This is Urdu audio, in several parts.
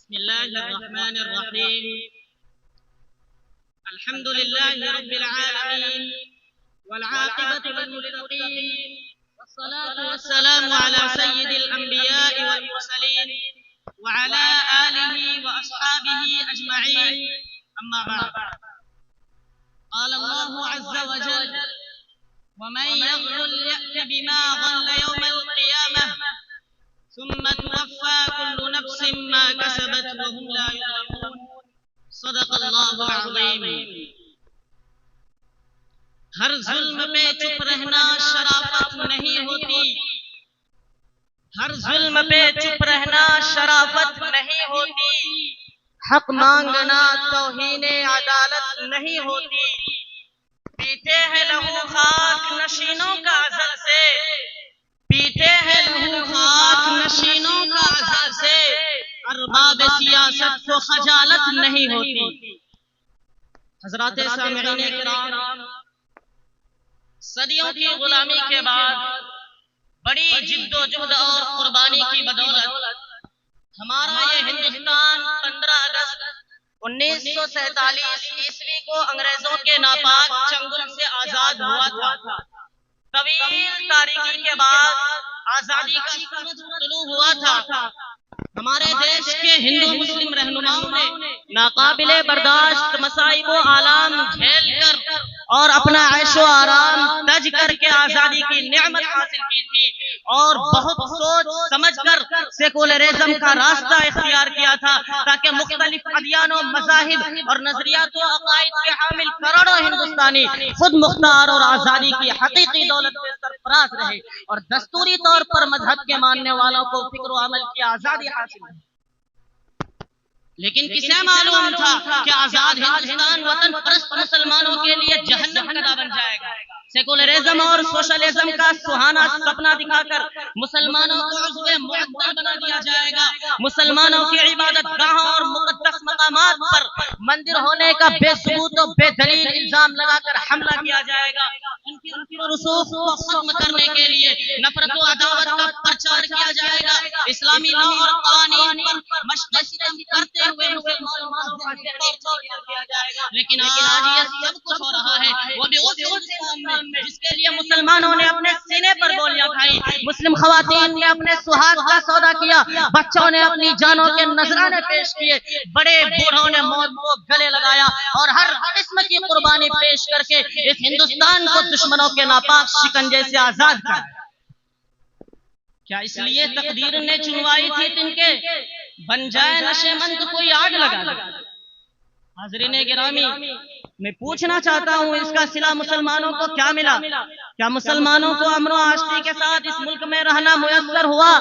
بسم الله الرحمن الرحيم. الحمد لله رب العالمين والعاقبة للمتقين والصلاة والسلام على سيد الأنبياء والمرسلين وعلى آله وأصحابه أجمعين. أما بعد، قال الله عز وجل: ومن يغل يأت بما غل يوم القيامة ثم توفى كل نفس ما كسبت وهم لا يظلمون. صدق اللہ العظیم. ہر ظلم پہ چپ رہنا شرافت نہیں ہوتی، ہر ظلم پہ چپ رہنا شرافت نہیں ہوتی، حق مانگنا توہین عدالت نہیں ہوتی. پیتے ہیں لہو خاک نشینوں کا ازل سے، پیتے ہیں لہو خاک نشینوں کا ازل سے، ارباب سیاست کو خجالت نہیں ہوتی. حضرات سامعین کرام، صدیوں کی غلامی کے بعد بڑی جد و جہد اور قربانی کی بدولت ہمارا یہ ہندوستان 15 اگست 1947 عیسوی کو انگریزوں کے ناپاک چنگل سے آزاد ہوا تھا. طویل تاریکی کے بعد آزادی کا سورج طلوع ہوا تھا. ہمارے دیش کے ہندو مسلم رہنماؤں نے ناقابل برداشت مصائب و آلام جھیل کر اور اپنا عیش و آرام تج کر کے آزادی کی نعمت حاصل کی تھی، اور بہت سوچ سمجھ کر سیکولرزم کا راستہ اختیار کیا تھا تاکہ مختلف ادیان و مذاہب اور نظریات و عقائد کے حامل کروڑوں ہندوستانی خود مختار اور آزادی کی حقیقی دولت سے سرفراز رہے اور دستوری طور پر مذہب کے ماننے والوں کو فکر و عمل کی آزادی حاصل ہے. لیکن کسے معلوم تھا کہ آزاد ہندوستان وطن پرست مسلمانوں کے لیے جہنم کا بن جائے گا. سیکولرزم اور سوشلزم کا سہانا سپنا دکھا کر مسلمانوں کو عضو معطل بنا دیا جائے گا. مسلمانوں کی عبادت گاہوں اور مقدس مقامات پر مندر ہونے کا بے ثبوت و بے دلیل الزام لگا کر حملہ کیا جائے گا. ان کی رسوخ کو ختم کرنے کے لیے نفرت و عداوت کا پرچار کیا جائے گا. اسلامی لاء اور قوانین پر مشق ستم کرتے ہوئے مسلمانوں کا کیا جائے گا. لیکن آج یہ سب کچھ ہو رہا ہے وہ بھی اس اسلام میں جس کے لیے مسلمانوں نے اپنے سینے پر گولیاں کھائی، مسلم خواتین نے اپنے سہاگ کا سودا کیا، بچوں نے اپنی جانوں کے نذرانے پیش کیے، بڑے بوڑھوں نے موت کو گلے لگایا اور ہر قسم کی قربانی پیش کر کے اس ہندوستان کو دشمنوں کے ناپاک شکنجے سے آزاد کیا. کیا اس لیے تقدیر نے چنوائی تھی تن کے بن جائے نشے مند کوئی آگ لگا دے؟ حاضرین گرامی، میں پوچھنا چاہتا ہوں اس کا صلہ مسلمانوں کو کیا ملا؟ کیا مسلمانوں کو امن و آشتی کے ساتھ اس ملک میں رہنا میسر ہوا؟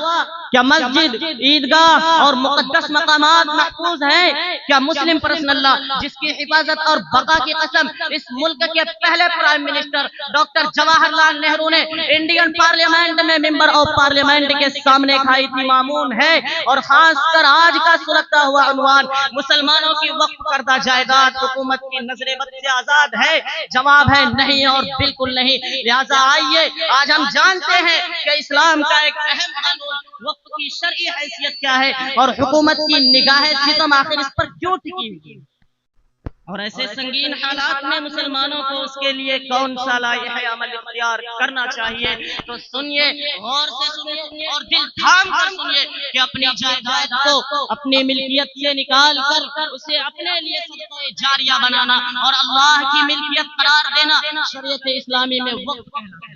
کیا مسجد، عیدگاہ اور مقدس مقامات محفوظ ہیں؟ کیا مسلم پرسنل لا جس کی حفاظت اور بقا کی قسم اس ملک کے پہلے prime minister doctor Jawahar Lal Nehru نے انڈین پارلیمنٹ میں ممبر آف پارلیمنٹ کے سامنے کھائی تھی مامون ہے؟ اور خاص کر آج کا سلگتا ہوا عنوان مسلمانوں کی وقف کردہ جائیداد حکومت کی نظر بد سے آزاد ہے؟ جواب ہے نہیں اور بالکل نہیں. لہذا آئیے آج ہم جانتے ہیں کہ اسلام کا ایک اہم قانون وقف کی شرعی حیثیت کیا ہے اور حکومت کی نگاہ ستم آخر اس پر کیوں ٹکی ہوئی، اور ایسے سنگین حالات میں مسلمانوں کو اس کے لیے کون سا لائحہ عمل اختیار کرنا چاہیے. تو سنیے، غور سے سنیے اور دل تھام کر سنیے کہ اپنی جائیداد کو اپنی ملکیت سے نکال کر اسے اپنے لیے صدقہ جاریہ بنانا اور اللہ کی ملکیت قرار دینا شریعت اسلامی میں وقف کہلاتا ہے.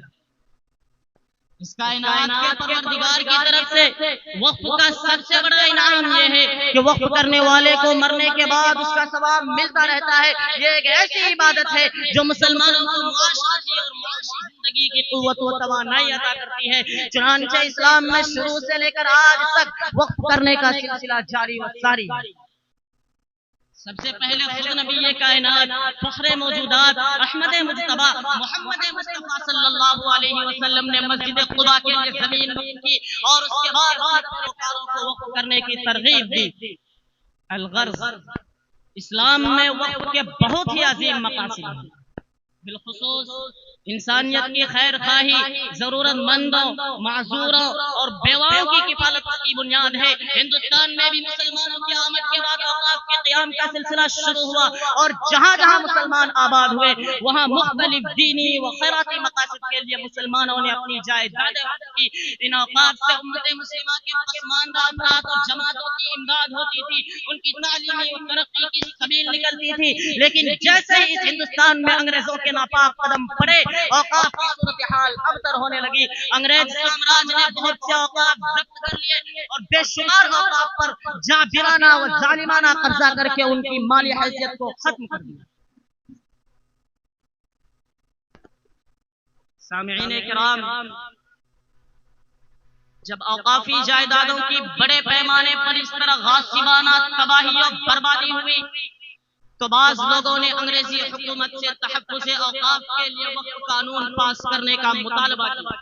اس کائنات کے پروردگار کی طرف سے وقف کا سب سے بڑا انعام یہ ہے کہ وقف کرنے والے کو مرنے کے بعد اس کا ثواب ملتا رہتا ہے. یہ ایک ایسی عبادت ہے جو مسلمانوں کو معاشرتی اور معاشی زندگی کی قوت و توانائی عطا کرتی ہے. چنانچہ اسلام میں شروع سے لے کر آج تک وقف کرنے کا سلسلہ جاری و ساری ہے. سب سے پہلے خود نبی کائنات فخر موجودات احمد مجتبی محمد مصطفیٰ صلی اللہ علیہ وسلم نے مسجد قباء کے لیے زمین وقف کی اور اس کے بعد پیروکاروں کو وقف کرنے کی ترغیب دی. الغرض، اسلام میں وقف کے بہت ہی عظیم مقاصد ہیں. بالخصوص انسانیت کی خیر خواہی ضرورت مندوں معذوروں اور بیواؤں کی کفالت کی بنیاد ہے۔ ہندوستان میں بھی مسلمانوں کی آمد کے بعد اوقاف کے قیام کا سلسلہ شروع ہوا اور جہاں جہاں مسلمان آباد ہوئے وہاں مختلف دینی و خیراتی مقاصد کے لیے مسلمانوں نے اپنی جائیدادیں وقف کی۔ ان اوقاف سے امت مسلمہ کے پسماندہ افراد اور جماعتوں کی امداد ہوتی تھی، ان کی تعلیمی و ترقی کی سبیل نکلتی تھی، لیکن جیسے ہی اس ہندوستان میں انگریزوں کے ناپاک قدم پڑے اوقاف کی صورتحال ابتر ہونے لگی۔ انگریز سامراج نے بہت سے اوقاف ضبط کر لیے اور بے شمار اوقاف پر جابرانہ و ظالمانہ قبضہ کر کے ان کی مالی حیثیت کو ختم کر دیا۔ سامعین کرام، جب اوقافی جائیدادوں کی بڑے پیمانے پر اس طرح غاصبانہ تباہی اور بربادی ہوئی تو بعض لوگوں نے انگریزی حکومت سے تحفظ اوقاف کے لیے وقف قانون پاس کرنے کا مطالبہ کیا۔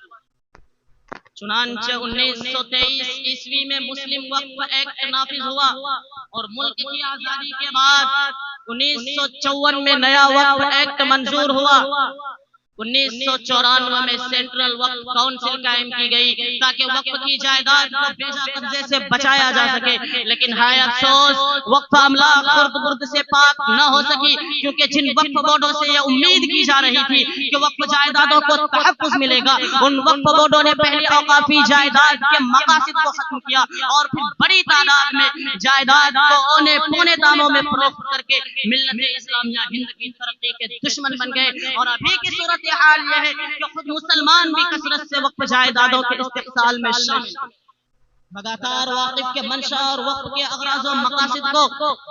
چنانچہ 1923 عیسوی میں مسلم وقف ایکٹ نافذ ہوا اور ملک کی آزادی کے بعد 1954 میں نیا وقف ایکٹ منظور ہوا۔ 1994 میں سینٹرل وقف کونسل قائم کی گئی تاکہ وقف کی جائیداد کو بیجا قبضے سے بچایا جا سکے، لیکن ہائے افسوس وقف املاک خرد برد سے پاک نہ ہو سکی، کیونکہ جن وقف بورڈوں سے یہ امید کی جا رہی تھی کہ وقف جائیدادوں کو تحفظ ملے گا، ان وقف بورڈوں نے پہلی اوقافی جائیداد کے مقاصد کو ختم کیا اور پھر بڑی تعداد میں جائیداد کو اونے پونے داموں میں فروخت کر کے ملت اسلامیہ ہند کی ترقی کے دشمن بن گئے۔ اور ابھی کی صورت حال یہ ہے کہ خود مسلمان بھی کثرت سے وقف جائیدادوں کے استحصال میں شامل ہیں۔ لگاتار واقف کے منشا اور وقف کے اغراض و مقاصد کو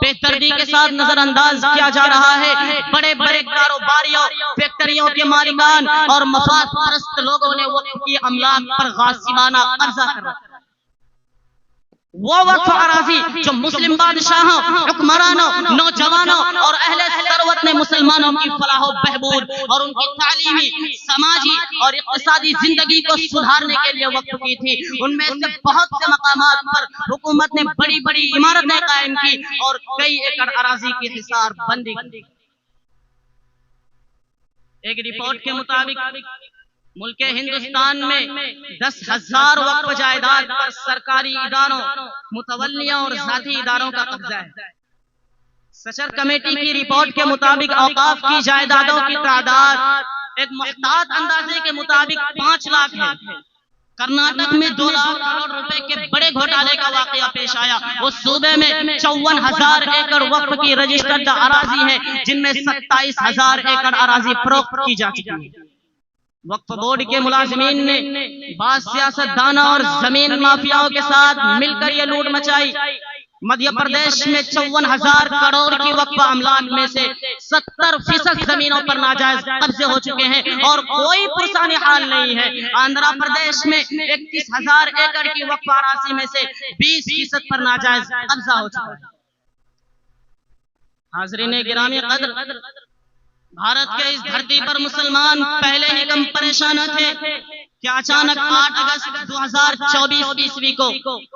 بے دردی کے ساتھ نظر انداز کیا جا رہا ہے۔ بڑے بڑے کاروباریوں، فیکٹریوں کے مالکان اور مفاد پرست لوگوں نے وقف کی املاک پر غاصبانہ قبضہ کر رکھا۔ وہ وقف اراضی جو مسلم بادشاہوں، حکمرانوں، نوجوانوں اور اہل ثروت نے مسلمانوں کی فلاح و بہبود اور ان کی تعلیمی، سماجی اور اقتصادی زندگی کو سدھارنے کے لیے وقف کی تھی، ان میں سے بہت سے مقامات پر حکومت نے بڑی بڑی عمارتیں قائم کی اور کئی ایکڑ اراضی کی حصار بندی کی۔ ایک رپورٹ کے مطابق ملک ہندوستان میں 10,000 وقف جائیداد پر سرکاری اداروں، متولیوں اور ذاتی اداروں کا قبضہ ہے۔ سچر کمیٹی کی رپورٹ کے مطابق اوقاف کی جائیدادوں کی تعداد ایک محتاط اندازے کے مطابق 5 لاکھ ہے۔ کرناٹک میں 2 لاکھ کروڑ روپے کے بڑے گھوٹالے کا واقعہ پیش آیا۔ اس صوبے میں 54,000 ایکڑ وقف کی رجسٹرڈ اراضی ہے، جن میں 27,000 ایکڑ اراضی فروخت کی جا چکی ہے۔ وقف بورڈ کے ملازمین نے بعض سیاستدانوں اور زمین مافیاؤں کے ساتھ مل کر یہ لوٹ مچائی۔ مدھیہ پردیش میں 54,000 کروڑ کی وقف املاک میں سے 70% زمینوں پر ناجائز قبضے ہو چکے ہیں اور کوئی پرسانی حال نہیں ہے۔ آندھرا پردیش میں 31,000 ایکڑ کی وقف اراضی میں سے 20% پر ناجائز قبضہ ہو چکا ہے۔ حاضرین گرامی قدر، بھارت کے اس دھرتی پر مسلمان پہلے ہی کم پریشان تھے کہ اچانک 8 اگست 2024 عیسوی کو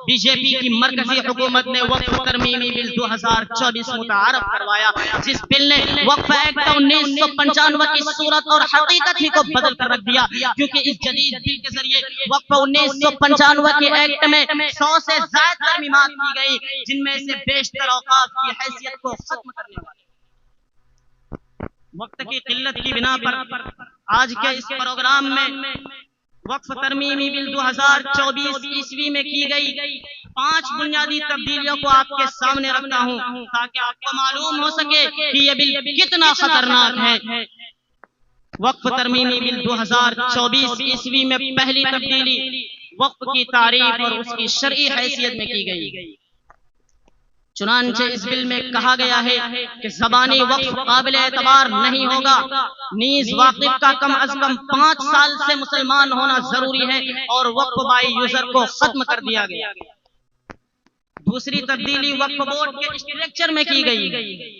بی جے پی کی مرکزی حکومت نے وقف ترمیمی بل 2024 متعارف کروایا، جس بل نے وقف ایکٹ 1995 کی صورت اور حقیقت ہی کو بدل کر رکھ دیا، کیونکہ اس جدید بل کے ذریعے وقف 1995 کے ایکٹ میں 100 سے زائد ترمیمات کی گئی، جن میں سے بیشتر اوقاف کی حیثیت کو ختم کرنے والی۔ وقت کی قلت کی بنا پر آج کے اس پروگرام میں وقف ترمیمی بل 2024 عیسوی میں کی گئی 5 بنیادی تبدیلیوں کو آپ کے سامنے رکھتا ہوں تاکہ آپ کو معلوم ہو سکے کہ یہ بل کتنا خطرناک ہے۔ وقف ترمیمی بل 2024 عیسوی میں پہلی تبدیلی وقف کی تعریف اور اس کی شرعی حیثیت میں کی گئی۔ چنانچہ اس بل میں کہا گیا ہے کہ زبانی وقف قابل اعتبار نہیں ہوگا، نیز واقف کا کم از کم 5 سال سے مسلمان ہونا ضروری ہے اور وقف بائی یوزر کو ختم کر دیا گیا۔ دوسری تبدیلی وقف بورڈ کے اسٹرکچر میں کی گئی۔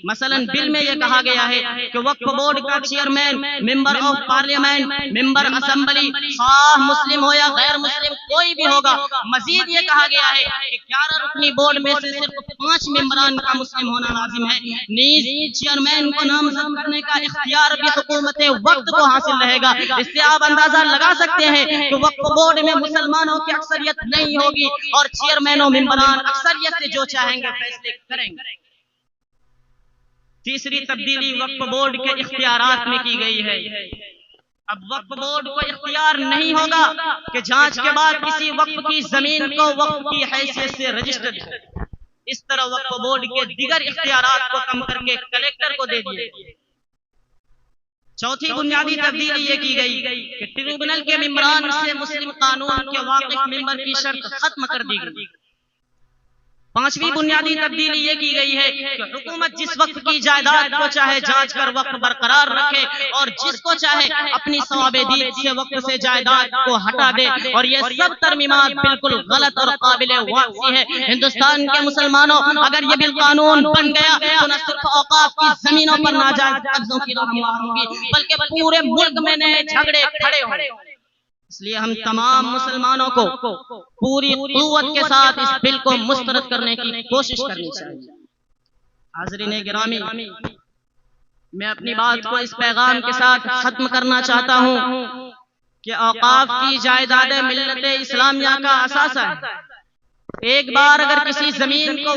مثلا بل میں یہ کہا گیا ہے کہ وقف بورڈ کا chairman, member of parliament, member assembly, خواہ مسلم ہو یا غیر مسلم، کوئی بھی ہوگا. مزید یہ کہا گیا ہے کہ 11 رکنی بورڈ میں سے صرف 5 ممبران کا مسلم ہونا لازم ہے. نیز چیئرمین کو نامزد کرنے کا اختیار بھی حکومت وقت کو حاصل رہے گا. اس سے آپ اندازہ لگا سکتے ہیں کہ وقف بورڈ میں مسلمانوں کی اکثریت نہیں ہوگی اور چیئرمین و ممبران اکثریت سے جو چاہیں گے فیصلے کریں گے. تیسری تبدیلی وقف بورڈ کے اختیارات میں کی گئی ہے. اب وقف بورڈ کو اختیار نہیں ہوگا کہ جانچ کے بعد کسی وقف کی زمین کو وقف کی حیثیت سے رجسٹر کرے. اس طرح وقف بورڈ کے دیگر اختیارات کو کم کر کے کلیکٹر کو دے دیے. چوتھی بنیادی تبدیلی یہ کی گئی کہ ٹریبونل کے ممبران سے مسلم قانون کے واقف ممبر کی شرط ختم کر دی گئی. پانچویں بنیادی تبدیلی یہ کی گئی ہے کہ حکومت جس وقت کی جائیداد کو چاہے جانچ کر وقت برقرار رکھے اور جس کو چاہے اپنی ثواب دید سے وقت سے جائیداد کو ہٹا دے. اور یہ سب ترمیمات بالکل غلط اور قابل واپسی ہے. ہندوستان کے مسلمانوں اگر یہ بل قانون بن گیا تو نہ صرف اوقاف کی زمینوں پر ناجائز قبضوں کی رہنمائی ہوگی بلکہ پورے ملک میں نئے جھگڑے کھڑے ہوں گے. اس لیے ہم تمام مسلمانوں کو پوری قوت کے ساتھ اس بل کو مسترد کرنے کی کوشش کرنی چاہیے. حاضرین گرامی، میں اپنی بات کو اس پیغام کے ساتھ ختم کرنا چاہتا ہوں کہ اوقاف کی جائیداد ملت اسلامیہ کا اثاثہ ہے. ایک بار اگر کسی زمین کو